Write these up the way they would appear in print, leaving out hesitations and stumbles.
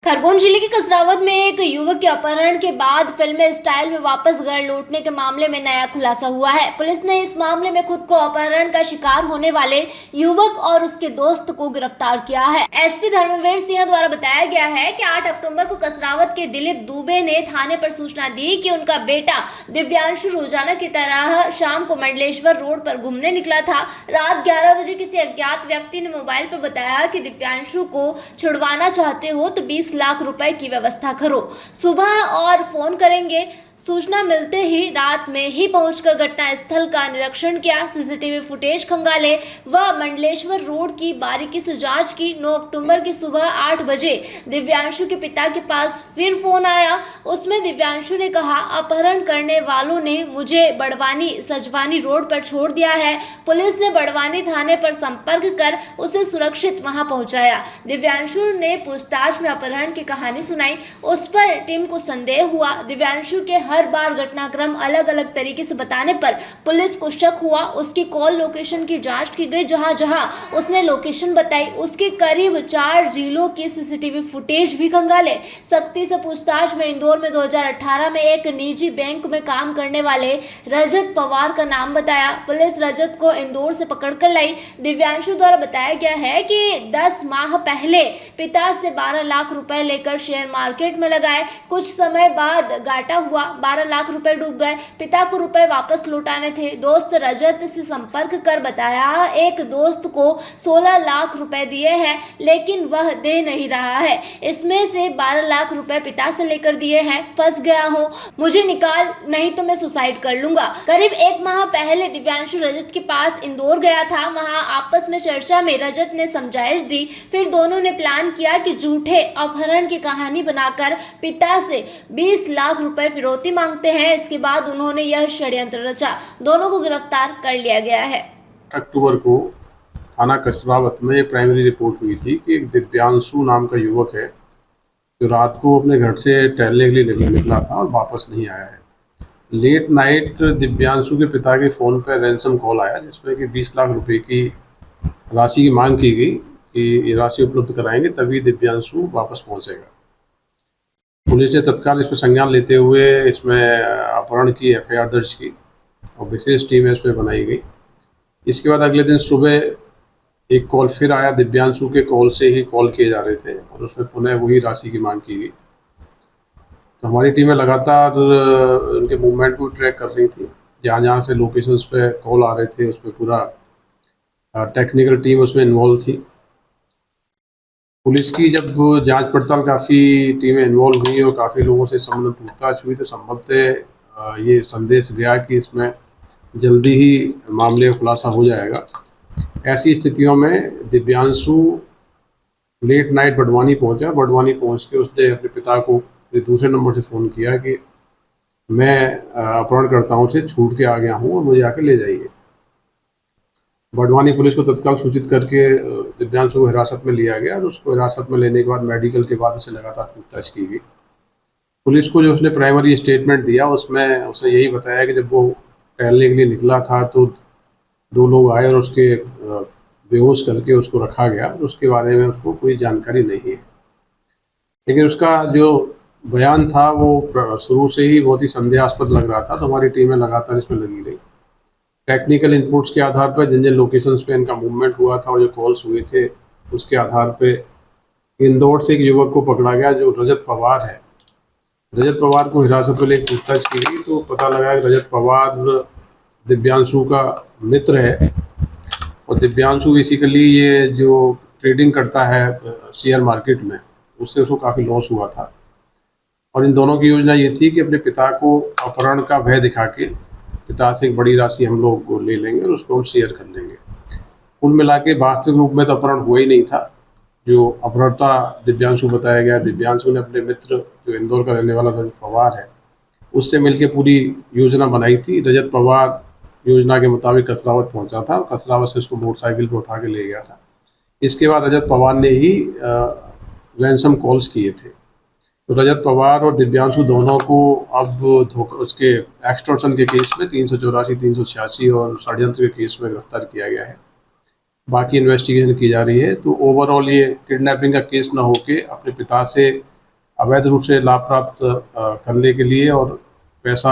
खरगोन जिले के कसरावद में एक युवक के अपहरण के बाद फिल्मी स्टाइल में वापस घर लौटने के मामले में नया खुलासा हुआ है। पुलिस ने इस मामले में खुद को अपहरण का शिकार होने वाले युवक और उसके दोस्त को गिरफ्तार किया है। एसपी धर्मवीर सिंह द्वारा बताया गया है कि 8 अक्टूबर को कसरावद के दिलीप दुबे ने थाने पर सूचना दी कि उनका बेटा दिव्यांशु रोजाना की तरह शाम को मंडलेश्वर रोड पर घूमने निकला था। रात 11 बजे किसी अज्ञात व्यक्ति ने मोबाइल पर बताया कि दिव्यांशु को छुड़वाना चाहते हो तो 20 लाख रुपए की व्यवस्था करो, सुबह और फोन करेंगे। सूचना मिलते ही रात में ही पहुंचकर घटना स्थल का निरीक्षण किया, सीसीटीवी फुटेज खंगाले व मंडलेश्वर रोड की बारीकी से जांच की। 9 अक्टूबर की सुबह 8 बजे दिव्यांशु के पिता के पास फिर फोन आया। उसमें दिव्यांशु ने कहा, अपहरण करने वालों ने मुझे बड़वानी सजवानी रोड पर छोड़ दिया है। पुलिस ने बड़वानी थाने पर संपर्क कर उसे सुरक्षित वहां पहुंचाया। दिव्यांशु ने पूछताछ में अपहरण की कहानी सुनाई। उस पर टीम को संदेह हुआ। दिव्यांशु के हर बार घटनाक्रम अलग अलग तरीके से बताने पर पुलिस को शक हुआ। उसकी कॉल लोकेशन की जांच की गई। जहां जहां उसने लोकेशन बताई उसके करीब 4 जिलों के सीसीटीवी फुटेज भी खंगाले। सख्ती से पूछताछ में इंदौर में 2018 में एक निजी बैंक में काम करने वाले रजत पवार का नाम बताया। पुलिस रजत को इंदौर से पकड़कर लाई। दिव्यांशु द्वारा बताया गया है कि 10 माह पहले पिता से 12 लाख रुपए लेकर शेयर मार्केट में लगाए। कुछ समय बाद घाटा हुआ, 12 लाख रुपए डूब गए। पिता को रुपए वापस लौटाने थे। दोस्त रजत से संपर्क कर बताया एक दोस्त को 16 लाख रुपए दिए हैं, लेकिन वह दे नहीं रहा है। इसमें से 12 लाख रुपए पिता से लेकर दिए हैं। फंस गया हूँ, मुझे निकाल, नहीं तो मैं सुसाइड कर लूंगा। करीब 1 माह पहले दिव्यांशु रजत के पास इंदौर गया था। वहां आपस में चर्चा में रजत ने समझाइश दी। फिर दोनों ने प्लान किया कि झूठे अपहरण की कहानी बनाकर पिता से 20 लाख रुपए फिरौती मांगते हैं। इसके बाद उन्होंने यह षड्यंत्र रचा। दोनों को गिरफ्तार कर लिया गया है। अक्टूबर को थाना कसरावत में प्राइमरी रिपोर्ट हुई थी कि एक दिव्यांशु नाम का युवक है जो रात को अपने घर से टहलने के लिए निकला था और वापस नहीं आया है। लेट नाइट दिव्यांशु के पिता के फ़ोन पर रैंसम कॉल आया जिसमें कि 20 लाख रुपए की राशि की मांग की गई कि ये राशि उपलब्ध कराएंगे तभी दिव्यांशु वापस पहुंचेगा। पुलिस ने तत्काल इस पर संज्ञान लेते हुए इसमें अपहरण की एफआईआर दर्ज की और विशेष टीम इस पर बनाई गई। इसके बाद अगले दिन सुबह एक कॉल फिर आया। दिव्यांशु के कॉल से ही कॉल किए जा रहे थे और उसमें पुनः वही राशि की मांग की गई। तो हमारी टीमें लगातार उनके मूवमेंट को ट्रैक कर रही थी। जहाँ जहाँ से लोकेशंस पे कॉल आ रहे थे उस पर पूरा टेक्निकल टीम उसमें इन्वॉल्व थी। पुलिस की जब जांच पड़ताल काफ़ी टीमें इन्वॉल्व हुई और काफ़ी लोगों से संबंध पूछताछ हुई तो संभवतः ये संदेश गया कि इसमें जल्दी ही मामले का खुलासा हो जाएगा। ऐसी स्थितियों में दिव्यांशु लेट नाइट बड़वानी पहुंचा। बड़वानी पहुंच के उसने अपने पिता को दूसरे नंबर से फ़ोन किया कि मैं अपहरणकर्ताओं से छूट के आ गया हूँ और मुझे आके ले जाइए। बड़वानी पुलिस को तत्काल सूचित करके दिव्यांशु को हिरासत में लिया गया और उसको हिरासत में लेने के बाद मेडिकल के बाद उसे लगातार पूछताछ की गई। पुलिस को जो उसने प्राइमरी स्टेटमेंट दिया उसमें उसने यही बताया कि जब वो टहलने के लिए निकला था तो 2 लोग आए और उसके बेहोश करके उसको रखा गया और उसके बारे में उसको कोई जानकारी नहीं है। लेकिन उसका जो बयान था वो शुरू से ही बहुत ही संदेहास्पद लग रहा था। तो हमारी टीमें लगातार इसमें लगी रही। टेक्निकल इनपुट्स के आधार पर जिन जिन लोकेशंस पे इनका मूवमेंट हुआ था और जो कॉल्स हुए थे उसके आधार पे इंदौर से एक युवक को पकड़ा गया जो रजत पवार है। रजत पवार को हिरासत में लेकर पूछताछ की गई तो पता लगा कि रजत पवार दिव्यांशु का मित्र है और दिव्यांशु बेसिकली ये जो ट्रेडिंग करता है शेयर मार्केट में उससे उसको काफ़ी लॉस हुआ था। और इन दोनों की योजना ये थी कि अपने पिता को अपहरण का भय दिखा के पिता से एक बड़ी राशि हम लोग ले लेंगे और उसको हम शेयर कर लेंगे। कुल मिला के वास्तविक रूप में तो अपहरण हुआ ही नहीं था। जो अपहरणता दिव्यांशु बताया गया, दिव्यांशु ने अपने मित्र जो इंदौर का रहने वाला रजत पवार है उससे मिलकर पूरी योजना बनाई थी। रजत पवार योजना के मुताबिक कसरावत पहुंचा था और कसरावत से उसको मोटरसाइकिल पर उठा के ले गया था। इसके बाद रजत पवार ने ही रैंसम कॉल्स किए थे। तो रजत पवार और दिव्यांशु दोनों को अब उसके एक्सटॉर्शन के केस में 384, 386 और षड्यंत्र के केस में गिरफ्तार किया गया है। बाकी इन्वेस्टिगेशन की जा रही है। तो ओवरऑल ये किडनैपिंग का केस न होके अपने पिता से अवैध रूप से लाभ प्राप्त करने के लिए और पैसा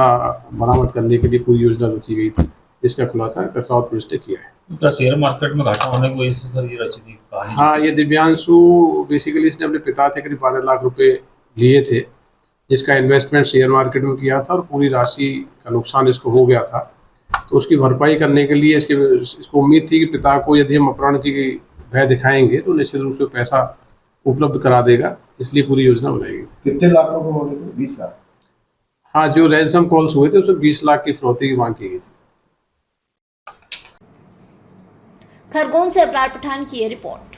बरामद करने के लिए पूरी योजना रची गई थी, जिसका खुलासा कसरावत पुलिस ने किया है। उनका शेयर मार्केट में घाटा होने की वजह से सर ये रची थी कहानी। हाँ, ये दिव्यांशु बेसिकली इसने अपने पिता से करीब 12 लाख रुपए लिए थे, जिसका इन्वेस्टमेंट शेयर मार्केट में किया था और पूरी राशि का नुकसान इसको हो गया था। तो उसकी भरपाई करने के लिए इसको उम्मीद थी कि पिता को यदि हम अपहरण की भय दिखाएंगे तो निश्चित रूप से पैसा उपलब्ध करा देगा, इसलिए पूरी योजना बनाई गई थी। कितने लाख रुपए बोले थे? 20 लाख। हाँ, जो रैंसम कॉल्स हुए थे उसमें 20 लाख की फिरौती की मांग की गई थी। खरगोन से अबरार पठान की ये रिपोर्ट।